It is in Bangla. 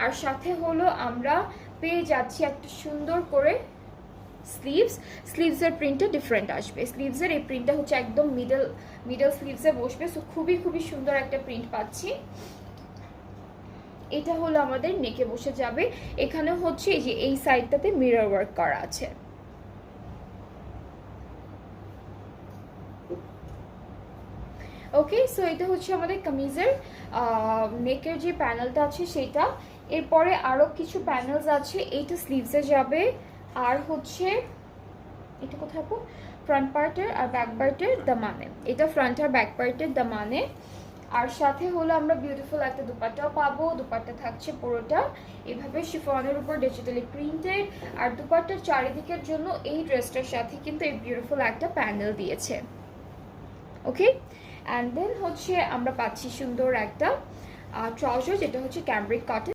আর সাথে হলো আমরা পেয়ে যাচ্ছি একটা সুন্দর করে স্লিভসের প্রিন্টটা ডিফারেন্ট আসবে। স্লিভসের এই প্রিন্টটা হচ্ছে একদম মিডল স্লিভসে বসবে, সো খুবই খুবই সুন্দর একটা প্রিন্ট পাচ্ছি। এটা হলো আমাদের নেকে বসে যাবে। এখানে হচ্ছে এই যে এই সাইডটাতে মিরর ওয়ার্ক করা আছে। ওকে, সো এটা হচ্ছে আমাদের কামিজের নেকের যে প্যানেলটা আছে সেটা। এরপরে আরও কিছু প্যানেলস আছে, এইটা স্লিভসে যাবে। আর হচ্ছে এটা কোথায় আপু, ফ্রন্ট পার্টের আর ব্যাক পার্টের দামানে, এটা ফ্রন্ট আর ব্যাক পার্টের দামানে। আর সাথে হলো আমরা বিউটিফুল একটা দুপাট্টাও পাবো। দুপাট্টা থাকছে পুরোটা এভাবে শিফনের উপর ডিজিটালি প্রিন্টেড, আর দুপাট্টার চারিদিকের জন্য এই ড্রেসটার সাথে কিন্তু এই বিউটিফুল একটা প্যানেল দিয়েছে। ওকে, অ্যান্ড দেন হচ্ছে আমরা পাচ্ছি সুন্দর একটা ট্রাউজার, যেটা হচ্ছে ক্যামব্রিক কটন।